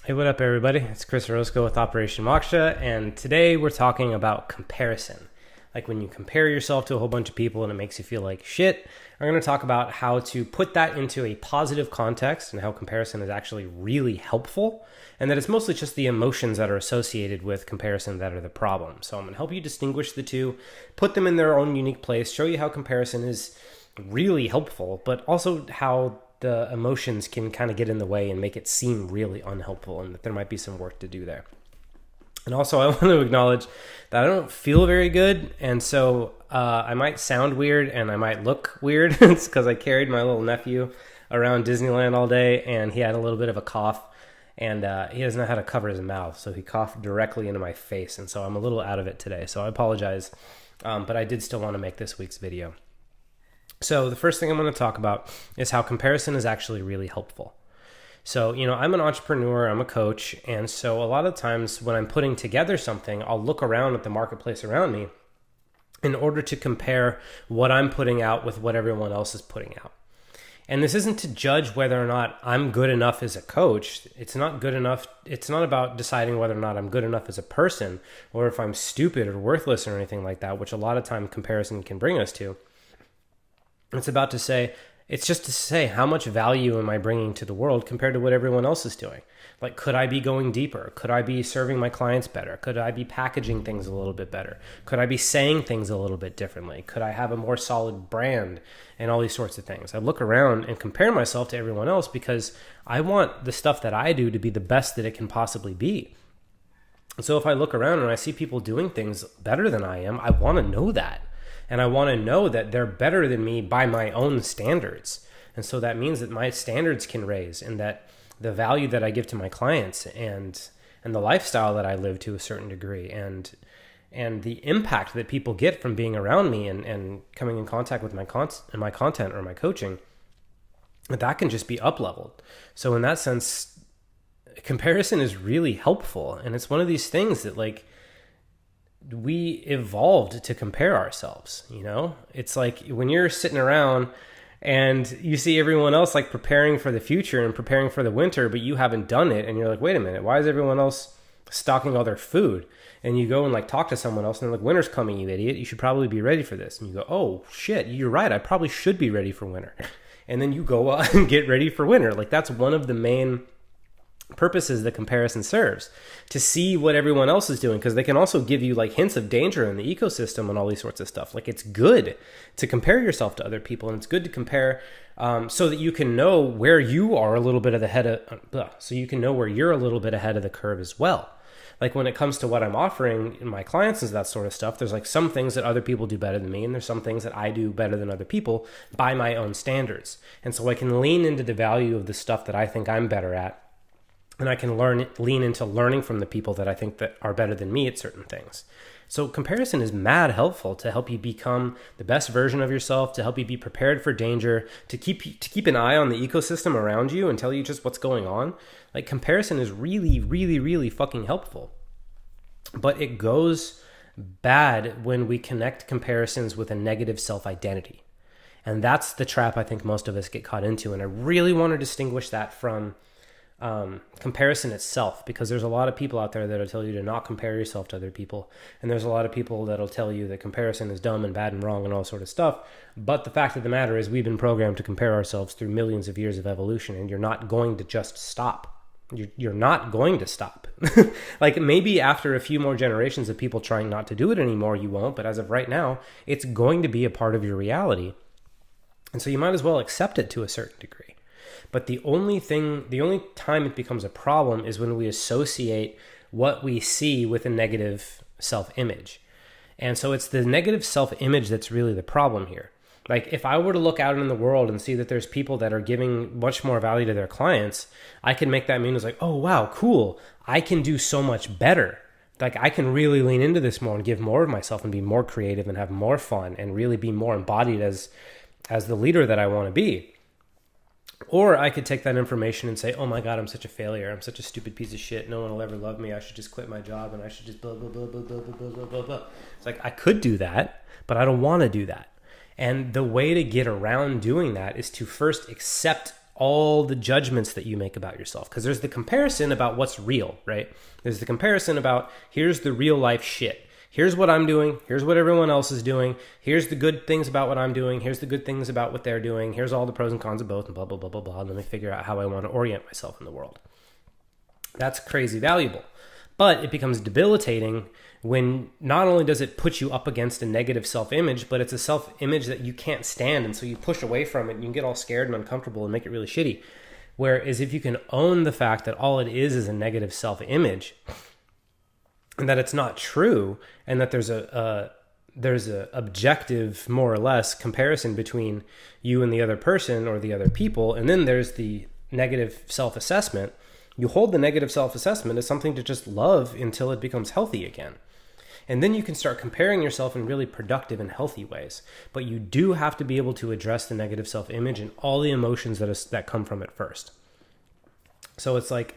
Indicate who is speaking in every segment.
Speaker 1: Hey, what up, everybody? It's Chris Orozco with Operation Moksha, and today we're talking about comparison. Like when you compare yourself to a whole bunch of people and it makes you feel like shit, I'm going to talk about how to put that into a positive context and how comparison is actually really helpful, and that it's mostly just the emotions that are associated with comparison that are the problem. So I'm going to help you distinguish the two, put them in their own unique place, show you how comparison is really helpful, but also how the emotions can kind of get in the way and make it seem really unhelpful, and that there might be some work to do there. And also I want to acknowledge that I don't feel very good, and so I might sound weird and I might look weird. It's because I carried my little nephew around Disneyland all day, and he had a little bit of a cough, and he doesn't know how to cover his mouth, so he coughed directly into my face, and so I'm a little out of it today, so I apologize, but I did still want to make this week's video. So the first thing I'm going to talk about is how comparison is actually really helpful. So, I'm an entrepreneur, I'm a coach, and so a lot of times when I'm putting together something, I'll look around at the marketplace around me in order to compare what I'm putting out with what everyone else is putting out. And this isn't to judge whether or not I'm good enough as a coach. It's not good enough. It's not about deciding whether or not I'm good enough as a person or if I'm stupid or worthless or anything like that, which a lot of time comparison can bring us to. It's just to say how much value am I bringing to the world compared to what everyone else is doing? Like, could I be going deeper? Could I be serving my clients better? Could I be packaging things a little bit better? Could I be saying things a little bit differently? Could I have a more solid brand and all these sorts of things? I look around and compare myself to everyone else because I want the stuff that I do to be the best that it can possibly be. And so if I look around and I see people doing things better than I am, I want to know that. And I want to know that they're better than me by my own standards. And so that means that my standards can raise, and that the value that I give to my clients and the lifestyle that I live to a certain degree and the impact that people get from being around me and coming in contact with my content or my coaching, that can just be up-leveled. So in that sense, comparison is really helpful. And it's one of these things that we evolved to compare ourselves, It's like when you're sitting around and you see everyone else like preparing for the future and preparing for the winter, but you haven't done it, and you're like, wait a minute, why is everyone else stocking all their food? And you go and talk to someone else and they're like, winter's coming, you idiot, you should probably be ready for this. And you go, oh shit, you're right, I probably should be ready for winter. And then you go and get ready for winter. That's one of the main purposes that comparison serves, to see what everyone else is doing, because they can also give you hints of danger in the ecosystem and all these sorts of stuff. It's good to compare yourself to other people, and it's good to compare so that you can know where you are a little bit ahead of so you can know where you're a little bit ahead of the curve as well. When it comes to what I'm offering in my clients and that sort of stuff, there's some things that other people do better than me, and there's some things that I do better than other people by my own standards. And so I can lean into the value of the stuff that I think I'm better at, and I can lean into learning from the people that I think that are better than me at certain things. So comparison is mad helpful to help you become the best version of yourself, to help you be prepared for danger, to keep an eye on the ecosystem around you and tell you just what's going on. Comparison is really, really, really fucking helpful. But it goes bad when we connect comparisons with a negative self-identity. And that's the trap I think most of us get caught into. And I really want to distinguish that from comparison itself, because there's a lot of people out there that'll tell you to not compare yourself to other people, and there's a lot of people that'll tell you that comparison is dumb and bad and wrong and all sort of stuff. But the fact of the matter is, we've been programmed to compare ourselves through millions of years of evolution, and you're not going to just stop. You're not going to stop. Maybe after a few more generations of people trying not to do it anymore, you won't, but as of right now, it's going to be a part of your reality, and so you might as well accept it to a certain degree. But the only time it becomes a problem is when we associate what we see with a negative self-image. And so it's the negative self-image that's really the problem here. If I were to look out in the world and see that there's people that are giving much more value to their clients, I can make that mean as oh, wow, cool, I can do so much better. I can really lean into this more and give more of myself and be more creative and have more fun and really be more embodied as the leader that I want to be. Or I could take that information and say, oh my God, I'm such a failure. I'm such a stupid piece of shit. No one will ever love me. I should just quit my job and I should just blah, blah, blah, blah, blah, blah, blah, blah, blah. It's I could do that, but I don't want to do that. And the way to get around doing that is to first accept all the judgments that you make about yourself. Because there's the comparison about what's real, right? There's the comparison about here's the real life shit. Here's what I'm doing. Here's what everyone else is doing. Here's the good things about what I'm doing. Here's the good things about what they're doing. Here's all the pros and cons of both, and blah, blah, blah, blah, blah. And let me figure out how I want to orient myself in the world. That's crazy valuable. But it becomes debilitating when not only does it put you up against a negative self-image, but it's a self-image that you can't stand. And so you push away from it and you can get all scared and uncomfortable and make it really shitty. Whereas if you can own the fact that all it is a negative self-image, and that it's not true, and that there's a objective, more or less, comparison between you and the other person or the other people, and then there's the negative self-assessment. You hold the negative self-assessment as something to just love until it becomes healthy again. And then you can start comparing yourself in really productive and healthy ways. But you do have to be able to address the negative self-image and all the emotions that come from it first. So it's like,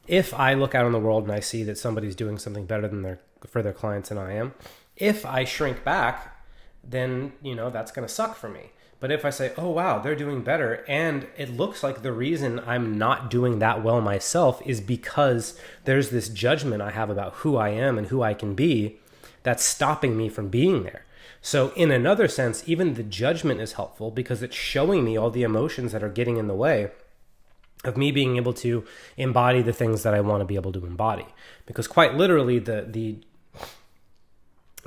Speaker 1: if I look out in the world and I see that somebody's doing something better for their clients than I am, if I shrink back, then, that's going to suck for me. But if I say, oh, wow, they're doing better, and it looks like the reason I'm not doing that well myself is because there's this judgment I have about who I am and who I can be that's stopping me from being there. So in another sense, even the judgment is helpful because it's showing me all the emotions that are getting in the way of me being able to embody the things that I want to be able to embody. Because quite literally, the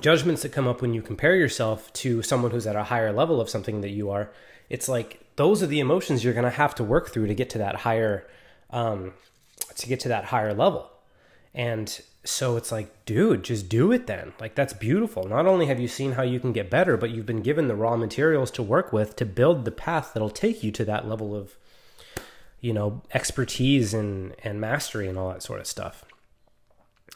Speaker 1: judgments that come up when you compare yourself to someone who's at a higher level of something that you are, it's like those are the emotions you're going to have to work through to get to that higher level. And so it's like, dude, just do it then. Like, that's beautiful. Not only have you seen how you can get better, but you've been given the raw materials to work with to build the path that'll take you to that level of expertise and mastery and all that sort of stuff.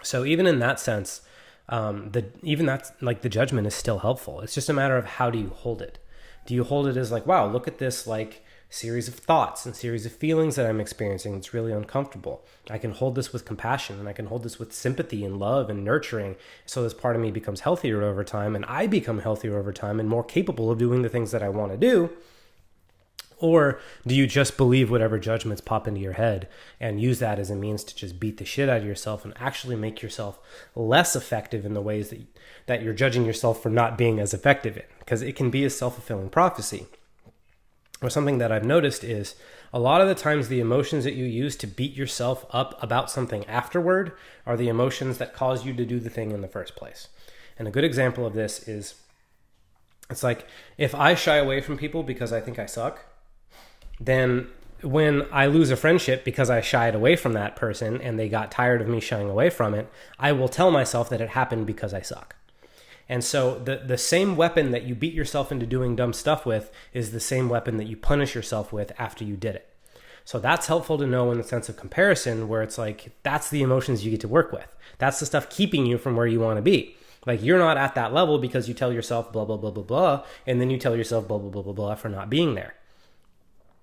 Speaker 1: So even in that sense, the judgment is still helpful. It's just a matter of how do you hold it? Do you hold it as like, wow, look at this like series of thoughts and series of feelings that I'm experiencing. It's really uncomfortable. I can hold this with compassion, and I can hold this with sympathy and love and nurturing. So this part of me becomes healthier over time, and I become healthier over time and more capable of doing the things that I want to do. Or do you just believe whatever judgments pop into your head and use that as a means to just beat the shit out of yourself and actually make yourself less effective in the ways that you're judging yourself for not being as effective in? Because it can be a self-fulfilling prophecy. Or something that I've noticed is a lot of the times the emotions that you use to beat yourself up about something afterward are the emotions that cause you to do the thing in the first place. And a good example of this is, it's like if I shy away from people because I think I suck, then when I lose a friendship because I shied away from that person and they got tired of me shying away from it, I will tell myself that it happened because I suck. And so the same weapon that you beat yourself into doing dumb stuff with is the same weapon that you punish yourself with after you did it. So that's helpful to know in the sense of comparison, where it's like, that's the emotions you get to work with. That's the stuff keeping you from where you want to be. Like, you're not at that level because you tell yourself blah, blah, blah, blah, blah, and then you tell yourself blah, blah, blah, blah, blah for not being there.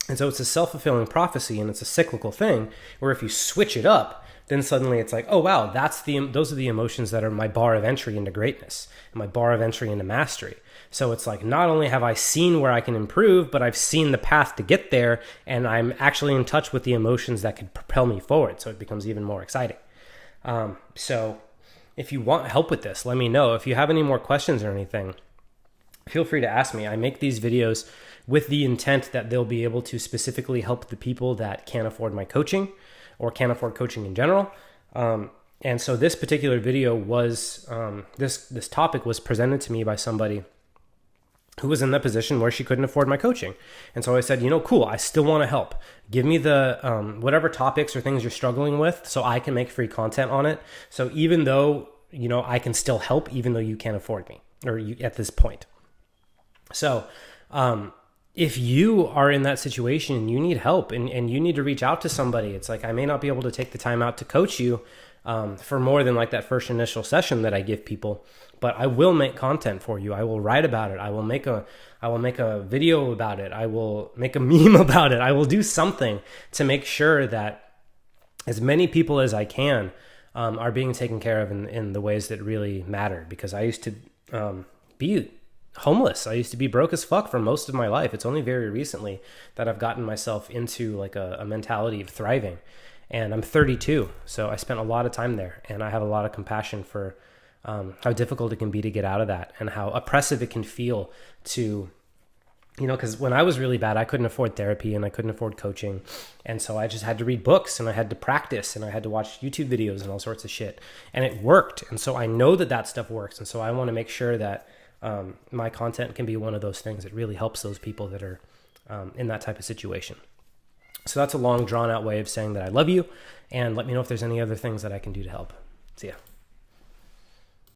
Speaker 1: And so it's a self-fulfilling prophecy, and it's a cyclical thing where if you switch it up, then suddenly it's like, oh, wow, those are the emotions that are my bar of entry into greatness and my bar of entry into mastery. So it's like, not only have I seen where I can improve, but I've seen the path to get there, and I'm actually in touch with the emotions that could propel me forward. So it becomes even more exciting. So if you want help with this, let me know. If you have any more questions or anything, feel free to ask me. I make these videos with the intent that they'll be able to specifically help the people that can't afford my coaching or can't afford coaching in general. And so this particular video was, this topic was presented to me by somebody who was in the position where she couldn't afford my coaching. And so I said, cool, I still want to help. Give me the whatever topics or things you're struggling with so I can make free content on it. So even though, I can still help, even though you can't afford me or you at this point. So, if you are in that situation and you need help and you need to reach out to somebody, it's like, I may not be able to take the time out to coach you for more than like that first initial session that I give people, but I will make content for you. I will write about it. I will make a video about it. I will make a meme about it. I will do something to make sure that as many people as I can are being taken care of in the ways that really matter. Because I used to be homeless. I used to be broke as fuck for most of my life. It's only very recently that I've gotten myself into like a mentality of thriving. And I'm 32, so I spent a lot of time there, and I have a lot of compassion for how difficult it can be to get out of that, and how oppressive it can feel to, because when I was really bad, I couldn't afford therapy and I couldn't afford coaching. And so I just had to read books, and I had to practice, and I had to watch YouTube videos and all sorts of shit. And it worked. And so I know that stuff works. And so I want to make sure that my content can be one of those things that really helps those people that are in that type of situation. So that's a long, drawn out way of saying that I love you, and let me know if there's any other things that I can do to help. See ya.